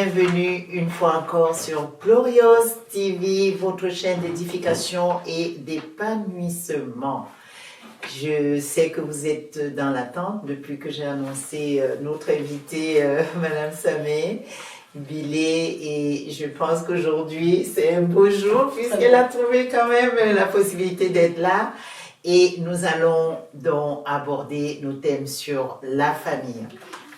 bienvenue une fois encore sur Glorious TV, votre chaîne d'édification et d'épanouissement. Je sais que vous êtes dans l'attente depuis que j'ai annoncé notre invitée, Madame Samé Bilé, et je pense qu'aujourd'hui c'est un beau jour puisqu'elle a trouvé quand même la possibilité d'être là. Et nous allons donc aborder nos thèmes sur la famille.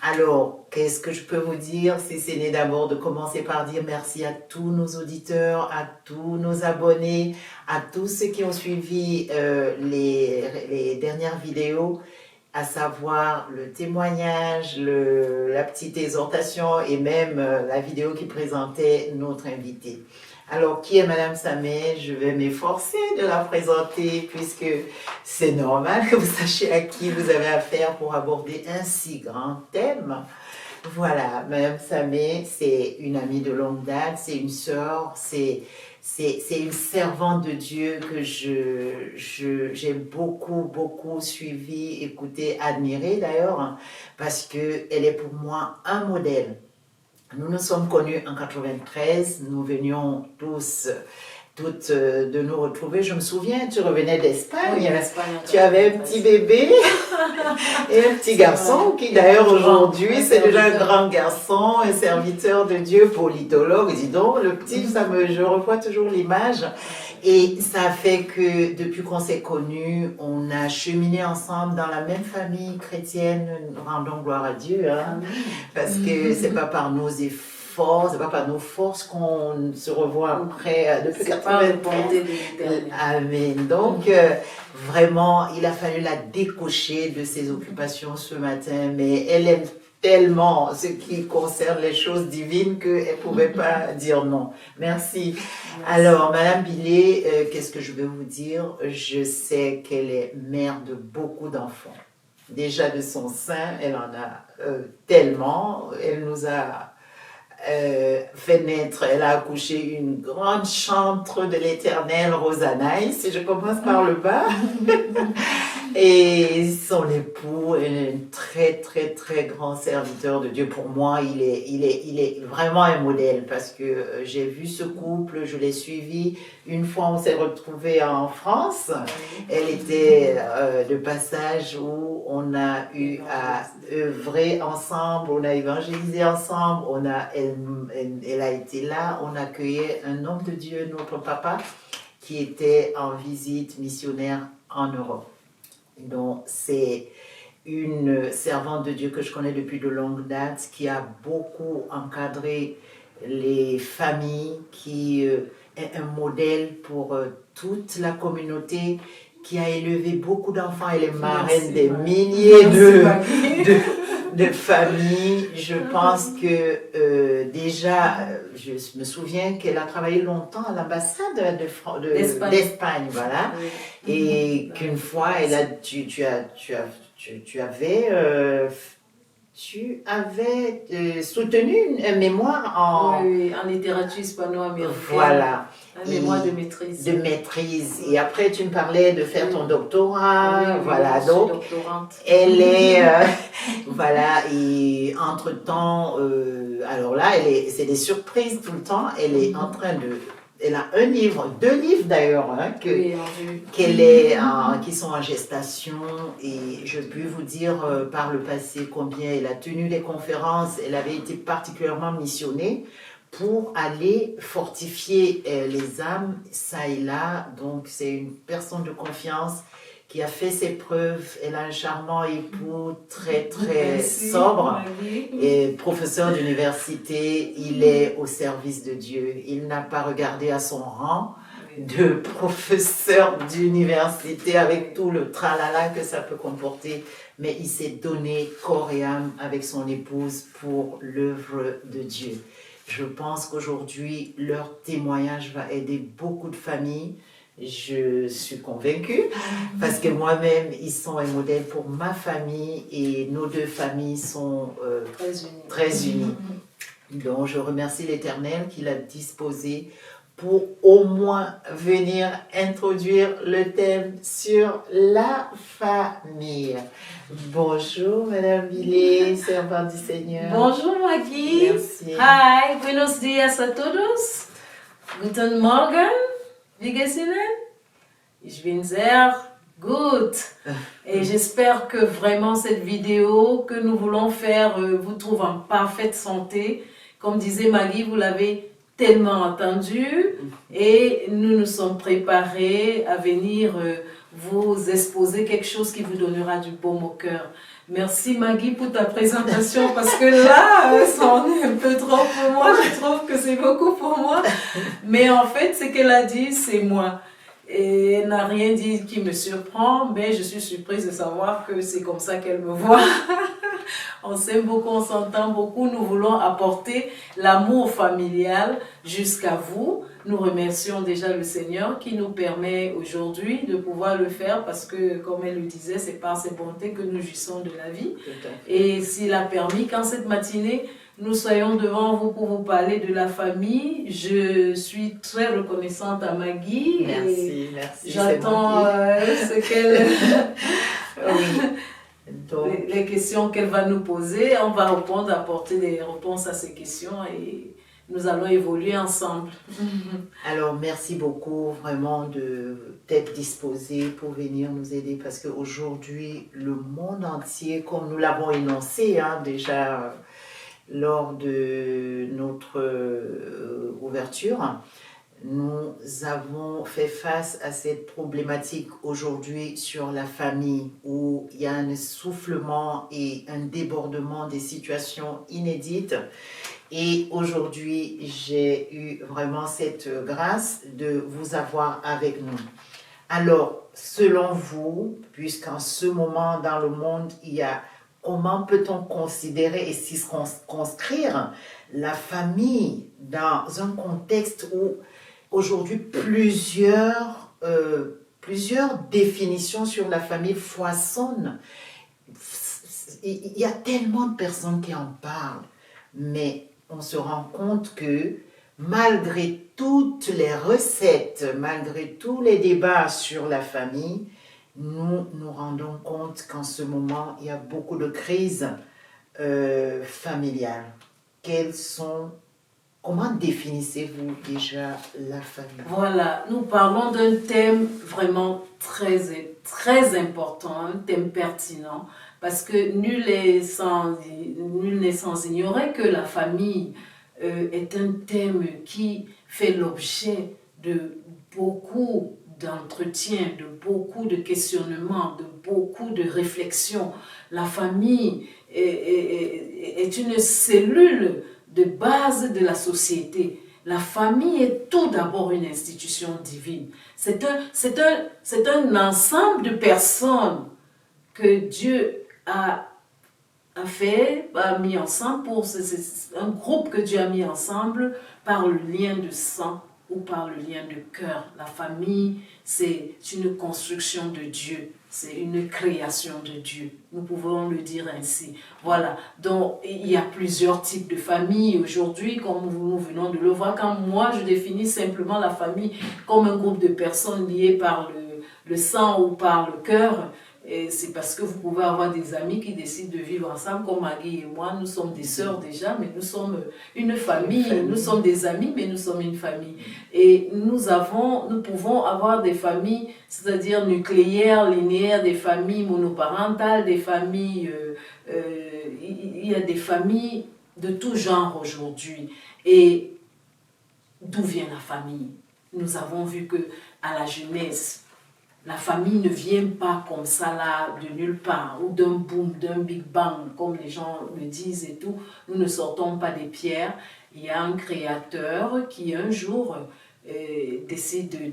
Alors, qu'est-ce que je peux vous dire si ce n'est d'abord de commencer par dire merci à tous nos auditeurs, à tous nos abonnés, à tous ceux qui ont suivi les dernières vidéos, à savoir le témoignage, la petite exhortation et même la vidéo qui présentait notre invité. Alors, qui est Madame Samé? Je vais m'efforcer de la présenter puisque c'est normal que vous sachiez à qui vous avez affaire pour aborder un si grand thème. Voilà, Madame Samé, c'est une amie de longue date, c'est une sœur, c'est une servante de Dieu que j'ai beaucoup suivi, écouté, admiré d'ailleurs, parce qu'elle est pour moi un modèle. Nous nous sommes connus en 93, nous venions toutes de nous retrouver. Je me souviens, tu revenais d'Espagne, oui, tu avais un petit bébé et un petit garçon qui d'ailleurs aujourd'hui c'est déjà un grand garçon, un serviteur de Dieu, politologue. Dis donc, le petit, je revois toujours l'image. Et ça fait que depuis qu'on s'est connus, on a cheminé ensemble dans la même famille chrétienne. Nous rendons gloire à Dieu, hein, parce que c'est pas par nos efforts, c'est pas par nos forces qu'on se revoit après depuis 93. Amen. Donc vraiment, il a fallu la décocher de ses occupations ce matin, mais elle aime tellement ce qui concerne les choses divines qu'elle ne pouvait pas dire non. Merci. Alors, Madame Bilé, qu'est-ce que je veux vous dire? Je sais qu'elle est mère de beaucoup d'enfants. Déjà de son sein, elle en a tellement. Elle nous a fait naître, elle a accouché une grande chantre de l'Éternel, Rosanaï, si je commence par le bas. Et son époux est un très grand serviteur de Dieu. Pour moi, il est vraiment un modèle parce que j'ai vu ce couple, je l'ai suivi. Une fois, on s'est retrouvés en France. Elle était de passage où on a eu à œuvrer ensemble, on a évangélisé ensemble, elle a été là, on accueillait un homme de Dieu, notre papa, qui était en visite missionnaire en Europe. Donc, c'est une servante de Dieu que je connais depuis de longue date, qui a beaucoup encadré les familles, qui est un modèle pour toute la communauté, qui a élevé beaucoup d'enfants. Elle est marraine des milliers de familles. Je pense que déjà, je me souviens qu'elle a travaillé longtemps à l'ambassade d'Espagne, voilà. Oui. Et qu'une fois, tu avais soutenu un mémoire en littérature hispano-américaine. Voilà. Un mémoire de maîtrise. De maîtrise. Et après, tu me parlais de faire ton doctorat. Voilà. Donc, doctorante. Elle est, voilà. Et entre-temps, alors là, c'est des surprises tout le temps. Elle est en train de... Elle a un livre, 2 livres d'ailleurs, hein, qui sont en gestation, et je peux vous dire par le passé combien elle a tenu des conférences. Elle avait été particulièrement missionnée pour aller fortifier les âmes, ça et là. Donc c'est une personne de confiance qui a fait ses preuves. Elle a un charmant époux très sobre, et professeur d'université. Il est au service de Dieu. Il n'a pas regardé à son rang de professeur d'université avec tout le tralala que ça peut comporter, mais il s'est donné corps et âme avec son épouse pour l'œuvre de Dieu. Je pense qu'aujourd'hui, leur témoignage va aider beaucoup de familles. Je suis convaincue parce que moi-même, ils sont un modèle pour ma famille et nos 2 familles sont très unies. Donc, je remercie l'Éternel qui l'a disposé pour au moins venir introduire le thème sur la famille. Bonjour Madame Villet, servante du Seigneur. Bonjour Maggie. Merci. Hi, buenos dias a todos. Guten Morgen. Wie geht's Ihnen? Ich bin sehr gut. Et j'espère que vraiment cette vidéo que nous voulons faire vous trouve en parfaite santé. Comme disait Maggie, vous l'avez tellement entendu et nous nous sommes préparés à venir vous exposer quelque chose qui vous donnera du baume au cœur. Merci Maggie pour ta présentation parce que là, ça en est un peu trop pour moi. Je trouve que c'est beaucoup pour moi. Mais en fait, ce qu'elle a dit, c'est moi. Et elle n'a rien dit qui me surprend, mais je suis surprise de savoir que c'est comme ça qu'elle me voit. On s'aime beaucoup, on s'entend beaucoup. Nous voulons apporter l'amour familial jusqu'à vous. Nous remercions déjà le Seigneur qui nous permet aujourd'hui de pouvoir le faire parce que, comme elle le disait, c'est par ses bontés que nous jouissons de la vie. Et s'il a permis qu'en cette matinée, nous soyons devant vous pour vous parler de la famille. Je suis très reconnaissante à Maggie. Merci, merci. J'attends ce qu'elle... Oui. Donc, les questions qu'elle va nous poser. On va répondre, apporter des réponses à ces questions et nous allons évoluer ensemble. alors, merci beaucoup vraiment d'être disposé pour venir nous aider parce qu'aujourd'hui, le monde entier, comme nous l'avons énoncé déjà lors de notre ouverture, nous avons fait face à cette problématique aujourd'hui sur la famille où il y a un essoufflement et un débordement des situations inédites. Et aujourd'hui, j'ai eu vraiment cette grâce de vous avoir avec nous. Alors, selon vous, puisqu'en ce moment dans le monde, il y a comment peut-on considérer et circonscrire la famille dans un contexte où aujourd'hui plusieurs définitions sur la famille foisonnent. Il y a tellement de personnes qui en parlent, mais on se rend compte que malgré toutes les recettes, malgré tous les débats sur la famille, nous nous rendons compte qu'en ce moment, il y a beaucoup de crises familiales. Comment définissez-vous déjà la famille? Voilà, nous parlons d'un thème vraiment très important, un thème pertinent, parce que nul n'est sans ignorer que la famille est un thème qui fait l'objet de beaucoup d'entretiens, de beaucoup de questionnements, de beaucoup de réflexions. La famille est une cellule de base de la société. La famille est tout d'abord une institution divine. C'est un ensemble de personnes que Dieu a mis ensemble, un groupe que Dieu a mis ensemble par le lien de sang ou par le lien de cœur. La famille, c'est une construction de Dieu. C'est une création de Dieu. Nous pouvons le dire ainsi. Voilà. Donc, il y a plusieurs types de familles aujourd'hui, comme nous venons de le voir. Quand moi, je définis simplement la famille comme un groupe de personnes liées par le sang ou par le cœur, et c'est parce que vous pouvez avoir des amis qui décident de vivre ensemble, comme Maggie et moi. Nous sommes des sœurs déjà, mais nous sommes une famille. Nous sommes des amis, mais nous sommes une famille. Et nous pouvons avoir des familles, c'est-à-dire nucléaires, linéaires, des familles monoparentales, des familles... il y a des familles de tout genre aujourd'hui. Et d'où vient la famille? Nous avons vu que à la jeunesse, la famille ne vient pas comme ça là, de nulle part, ou d'un boom, d'un big bang, comme les gens le disent et tout. Nous ne sortons pas des pierres. Il y a un créateur qui un jour décide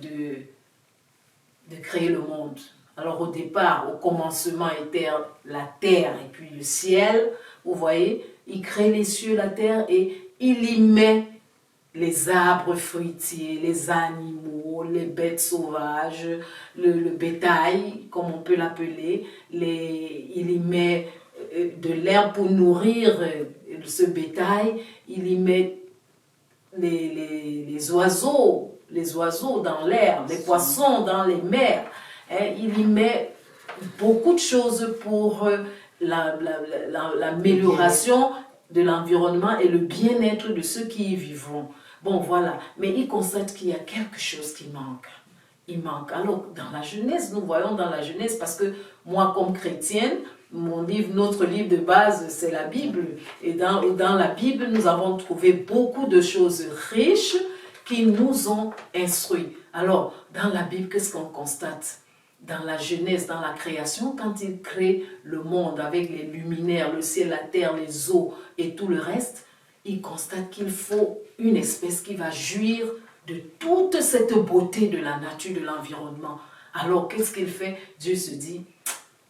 de créer le monde. Alors au départ, au commencement était la terre et puis le ciel. Vous voyez, il crée les cieux, la terre et il y met les arbres fruitiers, les animaux, les bêtes sauvages, le bétail, comme on peut l'appeler. Il y met de l'herbe pour nourrir ce bétail. Il y met les oiseaux dans l'air, les poissons dans les mers. Il y met beaucoup de choses pour l'amélioration de l'environnement et le bien-être de ceux qui y vivront. Bon, voilà. Mais il constate qu'il y a quelque chose qui manque. Il manque. Alors, dans la Genèse, nous voyons dans la Genèse, parce que moi, comme chrétienne, notre livre de base, c'est la Bible. Et dans la Bible, nous avons trouvé beaucoup de choses riches qui nous ont instruits. Alors, dans la Bible, qu'est-ce qu'on constate? Dans la Genèse, dans la création, quand il crée le monde avec les luminaires, le ciel, la terre, les eaux et tout le reste, il constate qu'il faut une espèce qui va jouir de toute cette beauté de la nature, de l'environnement. Alors, qu'est-ce qu'il fait? Dieu se dit,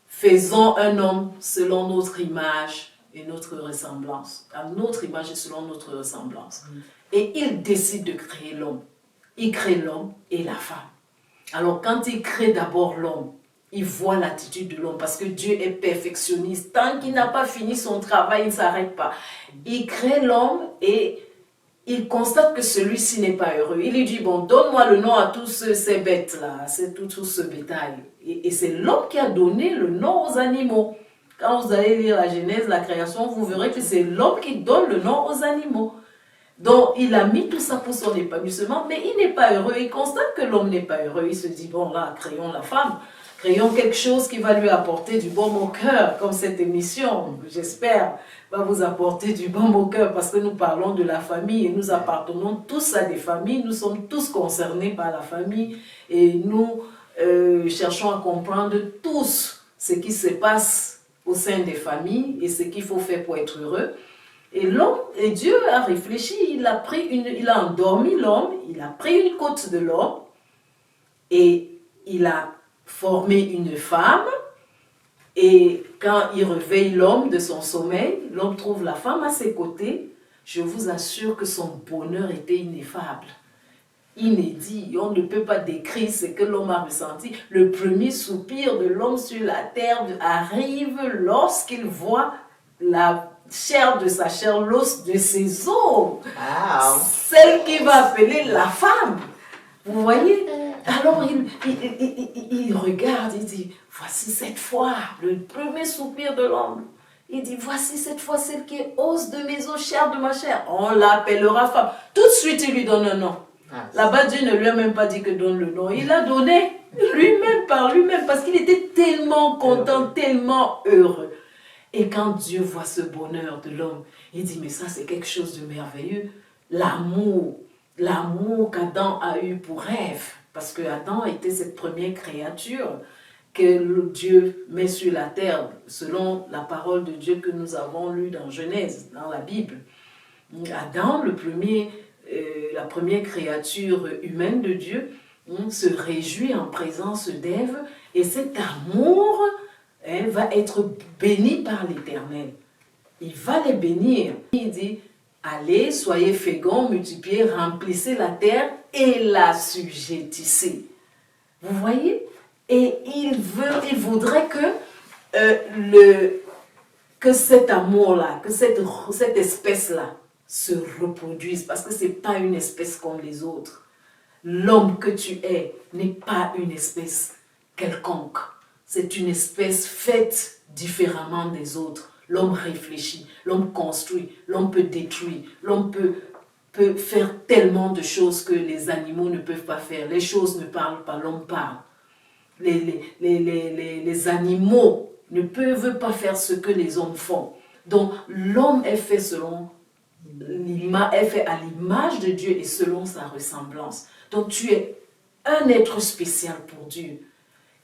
faisons un homme selon notre image et notre ressemblance. À notre image et selon notre ressemblance. Et il décide de créer l'homme. Il crée l'homme et la femme. Alors, quand il crée d'abord l'homme, il voit l'attitude de l'homme parce que Dieu est perfectionniste. Tant qu'il n'a pas fini son travail, il ne s'arrête pas. Il crée l'homme et il constate que celui-ci n'est pas heureux. Il lui dit, bon, donne-moi le nom à tous ces bêtes-là, tout ce bétail. Et c'est l'homme qui a donné le nom aux animaux. Quand vous allez lire la Genèse, la création, vous verrez que c'est l'homme qui donne le nom aux animaux. Donc, il a mis tout ça pour son épanouissement, mais il n'est pas heureux. Il constate que l'homme n'est pas heureux. Il se dit, bon, là, créons la femme. Créons quelque chose qui va lui apporter du baume au cœur, comme cette émission, j'espère, va vous apporter du baume au cœur, parce que nous parlons de la famille et nous appartenons tous à des familles. Nous sommes tous concernés par la famille et nous cherchons à comprendre tous ce qui se passe au sein des familles et ce qu'il faut faire pour être heureux. Et Dieu a réfléchi, il a endormi l'homme, il a pris une côte de l'homme et il a formé une femme. Et quand il réveille l'homme de son sommeil, l'homme trouve la femme à ses côtés. Je vous assure que son bonheur était ineffable, inédit. On ne peut pas décrire ce que l'homme a ressenti. Le premier soupir de l'homme sur la terre arrive lorsqu'il voit la chair de sa chair, l'os de ses os. Wow. Celle qu'il va appeler la femme. Vous voyez? Alors il regarde, il dit, voici cette fois, le premier soupir de l'homme. Il dit, voici cette fois celle qui est os de mes os, chair de ma chair. On l'appellera femme. Tout de suite, il lui donne un nom. Là-bas, Dieu ne lui a même pas dit que donne le nom. Il l'a donné lui-même par lui-même parce qu'il était tellement content, tellement heureux. Et quand Dieu voit ce bonheur de l'homme, il dit, mais ça c'est quelque chose de merveilleux. L'amour qu'Adam a eu pour Ève. Parce que Adam était cette première créature que Dieu met sur la terre, selon la parole de Dieu que nous avons lue dans Genèse, dans la Bible. Adam, la première créature humaine de Dieu, se réjouit en présence d'Ève et cet amour va être béni par l'Éternel. Il va les bénir. Il dit, allez, soyez féconds, multipliez, remplissez la terre et la sujettissez. Vous voyez? Et il voudrait que cet amour-là, que cette espèce-là se reproduise, parce que ce n'est pas une espèce comme les autres. L'homme que tu es n'est pas une espèce quelconque. C'est une espèce faite différemment des autres. L'homme réfléchit, l'homme construit, l'homme peut détruire, l'homme peut faire tellement de choses que les animaux ne peuvent pas faire. Les choses ne parlent pas, l'homme parle. Les animaux ne peuvent pas faire ce que les hommes font. Donc l'homme est fait à l'image de Dieu et selon sa ressemblance. Donc tu es un être spécial pour Dieu.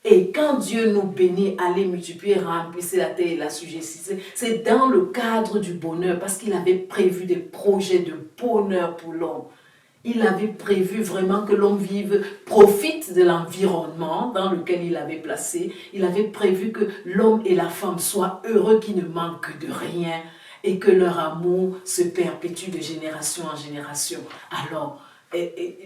Et quand Dieu nous bénit, allez multiplier, remplissez la terre et la sujettissez, c'est dans le cadre du bonheur, parce qu'il avait prévu des projets de bonheur pour l'homme. Il avait prévu vraiment que l'homme profite de l'environnement dans lequel il avait placé. Il avait prévu que l'homme et la femme soient heureux, qu'ils ne manquent de rien et que leur amour se perpétue de génération en génération. Alors,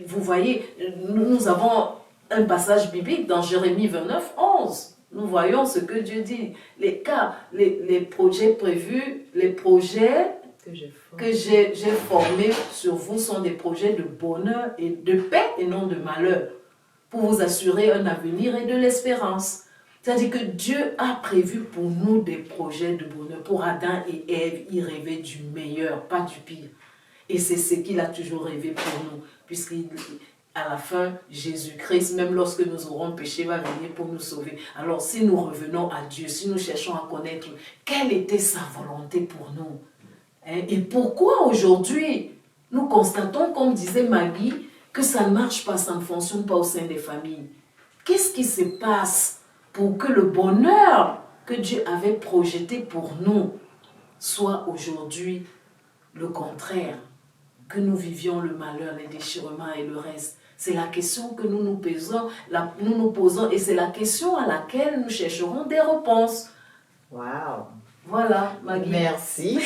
vous voyez, nous avons un passage biblique dans Jérémie 29, 11. Nous voyons ce que Dieu dit. Les projets prévus, les projets que j'ai formés sur vous sont des projets de bonheur et de paix et non de malheur, pour vous assurer un avenir et de l'espérance. C'est-à-dire que Dieu a prévu pour nous des projets de bonheur. Pour Adam et Ève, il rêvait du meilleur, pas du pire. Et c'est ce qu'il a toujours rêvé pour nous, puisqu'à la fin, Jésus-Christ, même lorsque nous aurons péché, va venir pour nous sauver. Alors si nous revenons à Dieu, si nous cherchons à connaître quelle était sa volonté pour nous, hein, et pourquoi aujourd'hui, nous constatons, comme disait Maggie, que ça ne marche pas, ça ne fonctionne pas au sein des familles. Qu'est-ce qui se passe pour que le bonheur que Dieu avait projeté pour nous soit aujourd'hui le contraire, que nous vivions le malheur, les déchirements et le reste? C'est la question que nous nous posons et c'est la question à laquelle nous chercherons des réponses. Wow. Voilà, Maggie. Merci.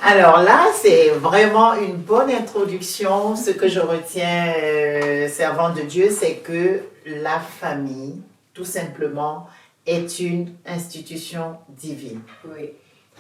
Alors là, c'est vraiment une bonne introduction. Ce que je retiens, servant de Dieu, c'est que la famille, tout simplement, est une institution divine. Oui.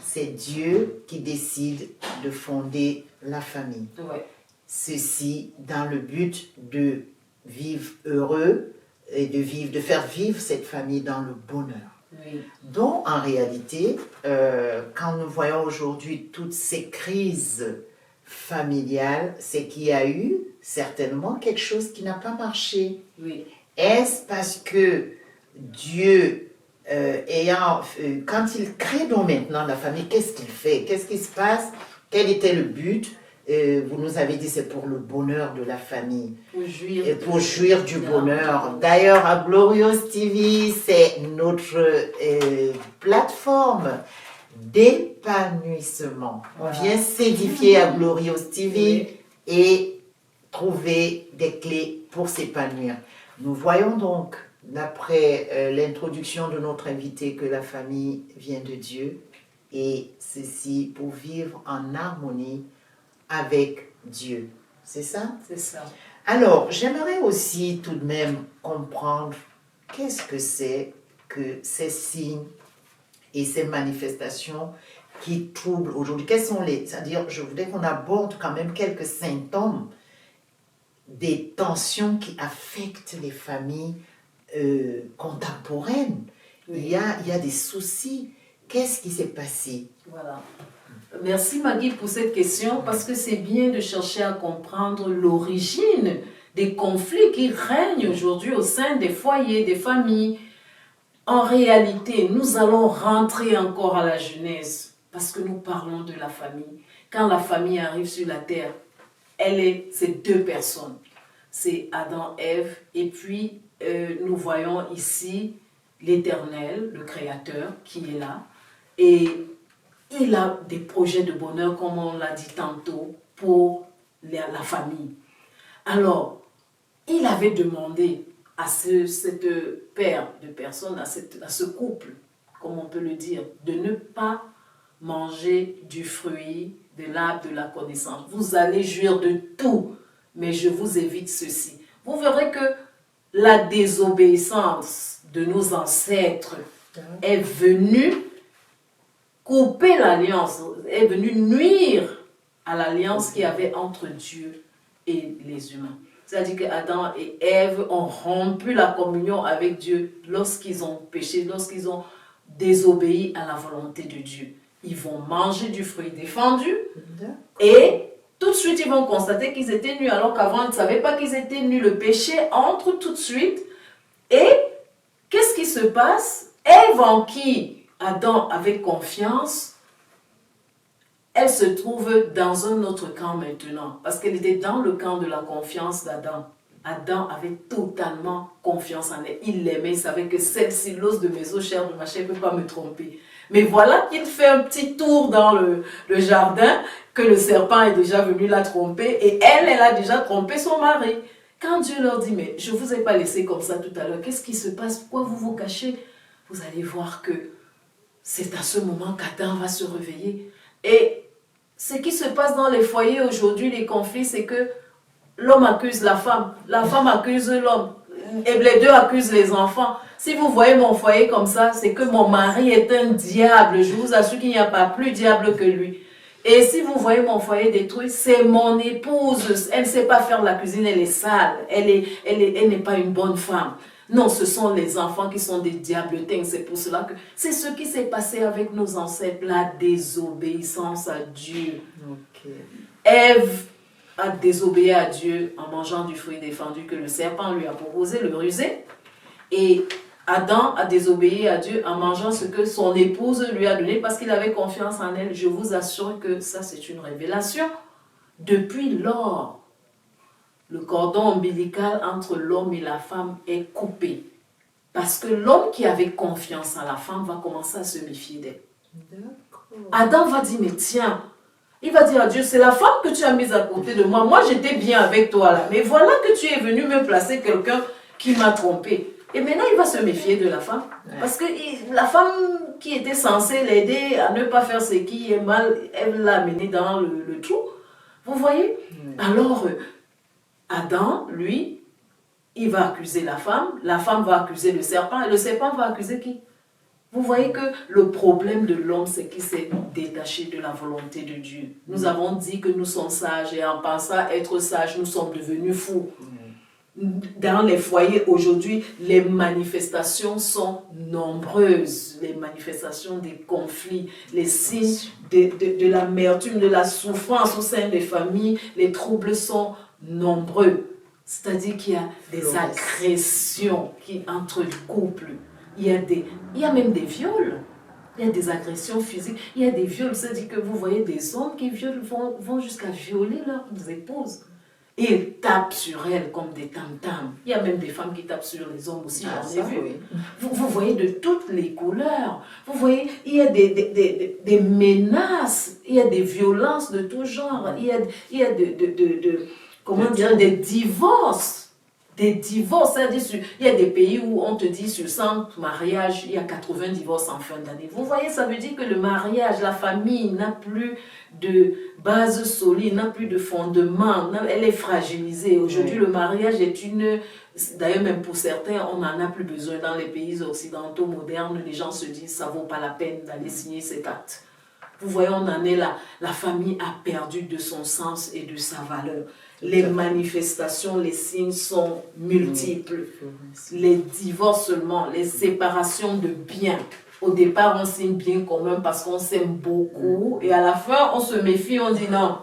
C'est Dieu qui décide de fonder la famille. Oui. Ceci dans le but de vivre heureux et de faire vivre cette famille dans le bonheur. Oui. Donc, en réalité, quand nous voyons aujourd'hui toutes ces crises familiales, c'est qu'il y a eu certainement quelque chose qui n'a pas marché. Oui. Est-ce parce que Dieu, quand il crée donc maintenant la famille, qu'est-ce qu'il fait? Qu'est-ce qui se passe? Quel était le but? Vous nous avez dit c'est pour le bonheur de la famille. Pour jouir du bonheur. D'ailleurs, à Glorious TV, c'est notre plateforme d'épanouissement. On vient s'édifier à Glorious TV et trouver des clés pour s'épanouir. Nous voyons donc, d'après l'introduction de notre invité, que la famille vient de Dieu et ceci pour vivre en harmonie avec Dieu. C'est ça? C'est ça. Alors, j'aimerais aussi tout de même comprendre qu'est-ce que c'est que ces signes et ces manifestations qui troublent aujourd'hui. Quels sont c'est-à-dire, je voudrais qu'on aborde quand même quelques symptômes des tensions qui affectent les familles contemporaines. Oui. Il y a des soucis. Qu'est-ce qui s'est passé? Voilà. Merci Maggie pour cette question parce que c'est bien de chercher à comprendre l'origine des conflits qui règnent aujourd'hui au sein des foyers, des familles. En réalité, nous allons rentrer encore à la Genèse parce que nous parlons de la famille. Quand la famille arrive sur la terre, c'est deux personnes. C'est Adam, Ève et puis nous voyons ici l'Éternel, le Créateur qui est là et il a des projets de bonheur, comme on l'a dit tantôt, pour la famille. Alors, il avait demandé à cette paire de personnes, à ce couple, comme on peut le dire, de ne pas manger du fruit de l'arbre de la connaissance. Vous allez jouir de tout, mais je vous évite ceci. Vous verrez que la désobéissance de nos ancêtres est venue couper l'alliance, est venu nuire à l'alliance qu'il y avait entre Dieu et les humains. C'est-à-dire qu'Adam et Ève ont rompu la communion avec Dieu lorsqu'ils ont péché, lorsqu'ils ont désobéi à la volonté de Dieu. Ils vont manger du fruit défendu et tout de suite ils vont constater qu'ils étaient nus alors qu'avant ils ne savaient pas qu'ils étaient nus. Le péché entre tout de suite et qu'est-ce qui se passe? Ève en qui Adam avait confiance, elle se trouve dans un autre camp maintenant, parce qu'elle était dans le camp de la confiance d'Adam. Adam avait totalement confiance en elle. Il l'aimait, il savait que celle-ci, l'os de mes os, chair de ma chair, ne peut pas me tromper. Mais voilà qu'il fait un petit tour dans le jardin, que le serpent est déjà venu la tromper, et elle a déjà trompé son mari. Quand Dieu leur dit, mais je ne vous ai pas laissé comme ça tout à l'heure, qu'est-ce qui se passe? Pourquoi vous vous cachez? Vous allez voir que c'est à ce moment qu'Adam va se réveiller. Et ce qui se passe dans les foyers aujourd'hui, les conflits, c'est que l'homme accuse la femme accuse l'homme, et les deux accusent les enfants. Si vous voyez mon foyer comme ça, c'est que mon mari est un diable. Je vous assure qu'il n'y a pas plus diable que lui. Et si vous voyez mon foyer détruit, c'est mon épouse. Elle ne sait pas faire la cuisine, elle est sale. Elle n'est pas une bonne femme. Non, ce sont les enfants qui sont des diablotins. C'est pour cela que c'est ce qui s'est passé avec nos ancêtres, la désobéissance à Dieu. Ok. Ève a désobéi à Dieu en mangeant du fruit défendu que le serpent lui a proposé, le rusé. Et Adam a désobéi à Dieu en mangeant ce que son épouse lui a donné parce qu'il avait confiance en elle. Je vous assure que ça, c'est une révélation. Depuis lors, le cordon ombilical entre l'homme et la femme est coupé. Parce que l'homme qui avait confiance en la femme va commencer à se méfier d'elle. Adam va dire, mais tiens, il va dire à Dieu, c'est la femme que tu as mise à côté de moi. Moi, j'étais bien avec toi là. Mais voilà que tu es venu me placer quelqu'un qui m'a trompé. Et maintenant, il va se méfier de la femme. Parce que la femme qui était censée l'aider à ne pas faire ce qui est mal, elle l'a amené dans le trou. Vous voyez? Alors, Adam, lui, il va accuser la femme va accuser le serpent, et le serpent va accuser qui? Vous voyez que le problème de l'homme, c'est qu'il s'est détaché de la volonté de Dieu. Nous avons dit que nous sommes sages, et en pensant être sages, nous sommes devenus fous. Dans les foyers aujourd'hui, les manifestations sont nombreuses. Les manifestations des conflits, les signes de l'amertume, de la souffrance au sein des familles, les troubles sont nombreux. C'est-à-dire qu'il y a des agressions entre les couples. Il y a même des viols. Il y a des agressions physiques. Il y a des viols. C'est-à-dire que vous voyez des hommes qui violent, vont jusqu'à violer leurs épouses. Et ils tapent sur elles comme des tam-tams. Il y a même des femmes qui tapent sur les hommes aussi, j'en ai vu. Oui. Vous voyez de toutes les couleurs. Vous voyez, il y a des menaces, il y a des violences de tout genre. Il y a des divorces. Des divorces, c'est-à-dire, il y a des pays où on te dit sur 100 mariages, il y a 80 divorces en fin d'année. Vous voyez, ça veut dire que le mariage, la famille n'a plus de base solide, n'a plus de fondement, elle est fragilisée. Aujourd'hui, le mariage est d'ailleurs même pour certains, on n'en a plus besoin. Dans les pays occidentaux modernes, les gens se disent, ça ne vaut pas la peine d'aller signer cet acte. Vous voyez, on en est là. La famille a perdu de son sens et de sa valeur. Les manifestations, les signes sont multiples. Les divorces seulement, les séparations de biens. Au départ, on signe bien commun parce qu'on s'aime beaucoup. Et à la fin, on se méfie, on dit non,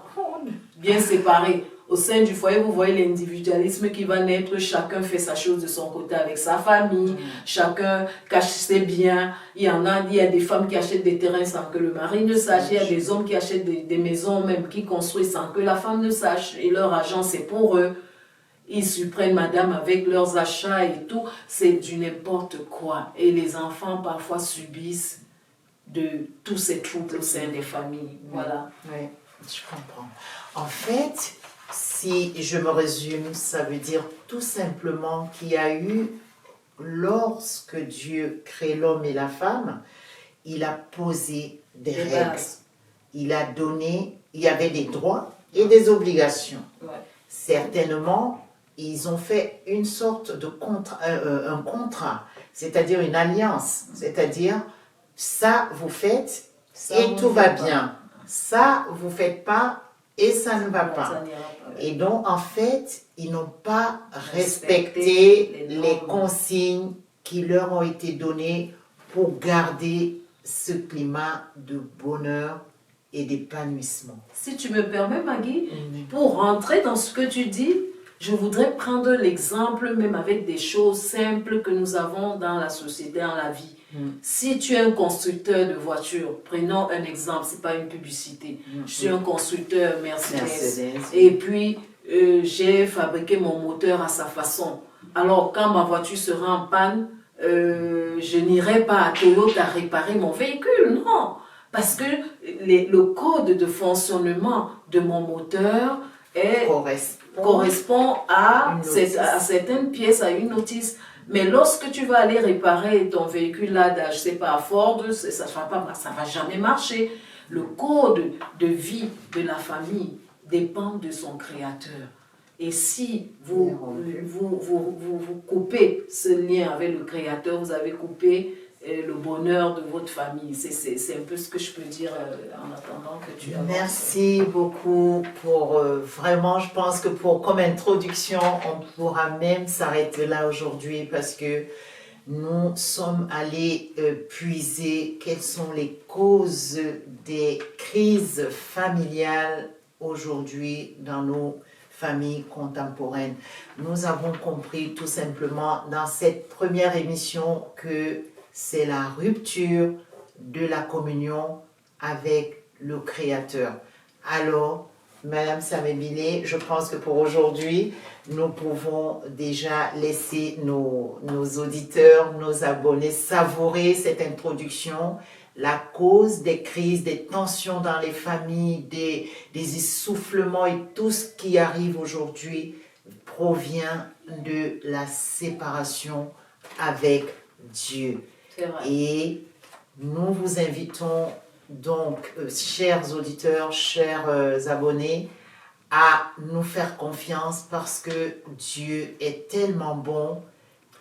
bien séparé. Au sein du foyer, vous voyez l'individualisme qui va naître. Chacun fait sa chose de son côté avec sa famille. Chacun cache ses biens. Il y a des femmes qui achètent des terrains sans que le mari ne sache. Il y a des hommes qui achètent des maisons même, qui construisent sans que la femme ne sache. Et leur argent, c'est pour eux. Ils surprennent madame avec leurs achats et tout. C'est du n'importe quoi. Et les enfants, parfois, subissent de tous ces troubles au sein des familles. Voilà. Oui, je comprends. En fait, si je me résume, ça veut dire tout simplement qu'il y a eu, lorsque Dieu crée l'homme et la femme, il a posé des règles. Bases. Il a donné, il y avait des droits et des obligations. Ouais. Certainement, ils ont fait une sorte de un contrat, c'est-à-dire une alliance, c'est-à-dire ça vous faites ça et tout va bien. Ça vous faites pas et ça ne va pas. Et donc, en fait, ils n'ont pas respecté les consignes qui leur ont été données pour garder ce climat de bonheur et d'épanouissement. Si tu me permets, Maggie, pour rentrer dans ce que tu dis, je voudrais prendre l'exemple même avec des choses simples que nous avons dans la société, dans la vie. Si tu es un constructeur de voitures, prenons un exemple, ce n'est pas une publicité. Je suis un constructeur Mercedes. Et puis, j'ai fabriqué mon moteur à sa façon. Alors, quand ma voiture sera en panne, je n'irai pas à Toyota réparer mon véhicule, non. Parce que le code de fonctionnement de mon moteur correspond à certaines pièces, à une notice. Mais lorsque tu vas aller réparer ton véhicule là, je ne sais pas, à Ford, ça ne va jamais marcher. Le code de vie de la famille dépend de son créateur. Et si vous coupez ce lien avec le créateur, vous avez coupé le bonheur de votre famille. C'est un peu ce que je peux dire en attendant que tu avances. Merci beaucoup pour vraiment, je pense que comme introduction, on pourra même s'arrêter là aujourd'hui parce que nous sommes allés puiser quelles sont les causes des crises familiales aujourd'hui dans nos familles contemporaines. Nous avons compris tout simplement dans cette première émission que c'est la rupture de la communion avec le Créateur. Alors, Madame Samébile, je pense que pour aujourd'hui, nous pouvons déjà laisser nos auditeurs, nos abonnés savourer cette introduction, la cause des crises, des tensions dans les familles, des essoufflements et tout ce qui arrive aujourd'hui provient de la séparation avec Dieu. C'est vrai. Et nous vous invitons donc, chers auditeurs, chers abonnés, à nous faire confiance parce que Dieu est tellement bon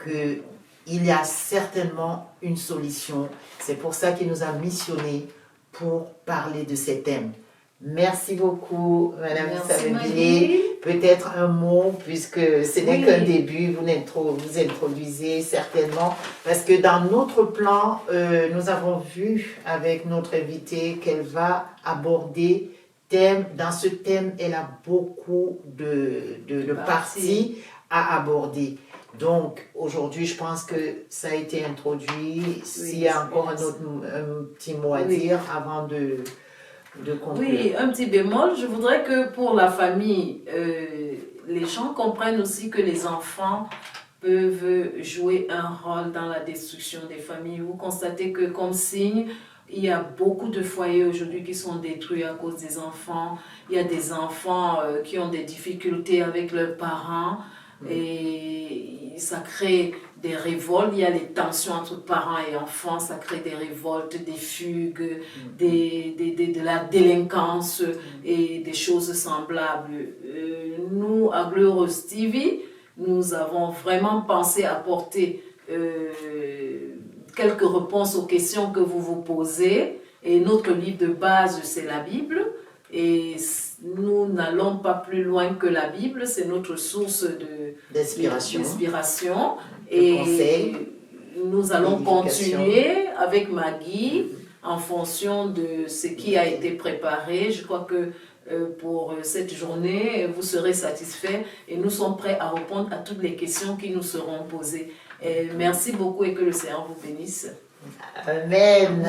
qu'il y a certainement une solution. C'est pour ça qu'il nous a missionnés pour parler de ces thèmes. Merci beaucoup, Madame Samébile. Peut-être un mot, puisque ce n'est qu'un début, vous introduisez certainement, parce que dans notre plan, nous avons vu avec notre invitée qu'elle va aborder dans ce thème, elle a beaucoup de parties à aborder. Donc, aujourd'hui, je pense que ça a été introduit. S'il y a encore un petit mot à dire avant de conclure. Oui, un petit bémol. Je voudrais que pour la famille, les gens comprennent aussi que les enfants peuvent jouer un rôle dans la destruction des familles. Vous constatez que comme signe, il y a beaucoup de foyers aujourd'hui qui sont détruits à cause des enfants. Il y a des enfants qui ont des difficultés avec leurs parents et ça crée des révoltes. Il y a les tensions entre parents et enfants, ça crée des révoltes, des fugues, de la délinquance et des choses semblables. Nous, à Glorious TV, nous avons vraiment pensé apporter quelques réponses aux questions que vous vous posez. Et notre livre de base, c'est la Bible. Et nous n'allons pas plus loin que la Bible. C'est notre source d'inspiration. Et conseil, nous allons continuer avec Maggie en fonction de ce qui a été préparé. Je crois que pour cette journée, vous serez satisfaits et nous sommes prêts à répondre à toutes les questions qui nous seront posées. Et merci beaucoup et que le Seigneur vous bénisse. Amen.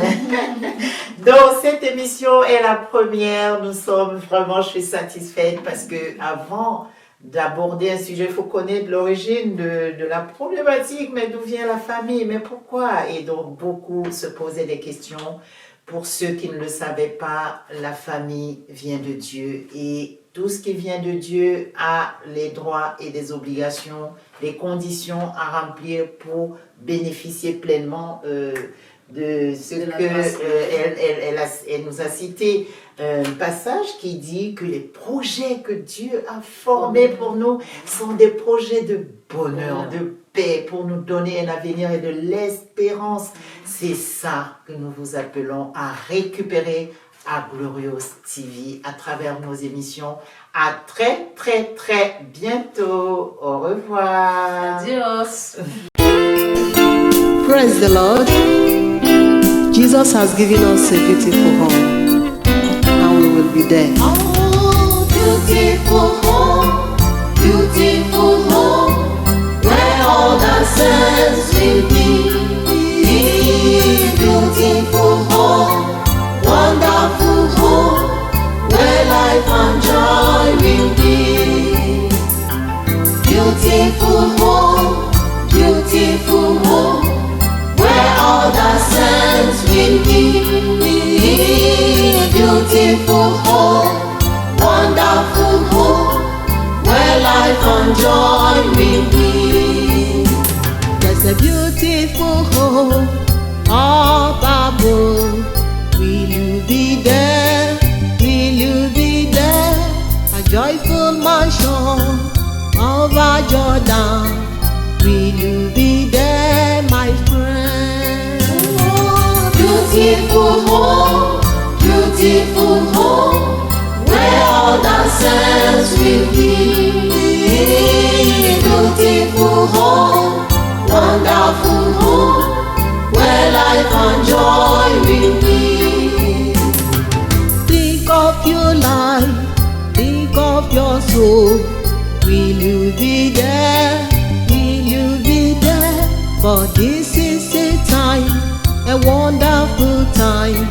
Donc, cette émission est la première. Je suis satisfaite parce que avant d'aborder un sujet, il faut connaître l'origine de la problématique, mais d'où vient la famille, mais pourquoi? Et donc, beaucoup se posaient des questions. Pour ceux qui ne le savaient pas, la famille vient de Dieu et tout ce qui vient de Dieu a les droits et des obligations, des conditions à remplir pour bénéficier pleinement de ce qu'elle nous a cité. Un passage qui dit que les projets que Dieu a formés pour nous sont des projets de bonheur, de paix, pour nous donner un avenir et de l'espérance. C'est ça que nous vous appelons à récupérer à Glorious TV à travers nos émissions. À très, très, très bientôt. Au revoir. Adios. Praise the Lord. Jesus has given us a beautiful home, and we will be there. Oh, beautiful home, where all the saints will be. Beautiful home, wonderful home, where life and joy will be. Beautiful home, where all the saints will be. Beautiful home, wonderful home, where life and joy will be. There's a beautiful home up above. Will you be there? Will you be there? A joyful mansion over Jordan. Will you be there, my friend? saints will be. Beautiful home, wonderful home, where life and joy will be. Think of your life, think of your soul. Will you be there? Will you be there? For this is a time, a wonderful time,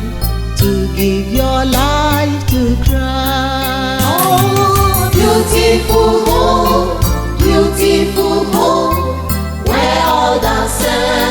to give your life to Christ. Oh, beautiful home, where all the saints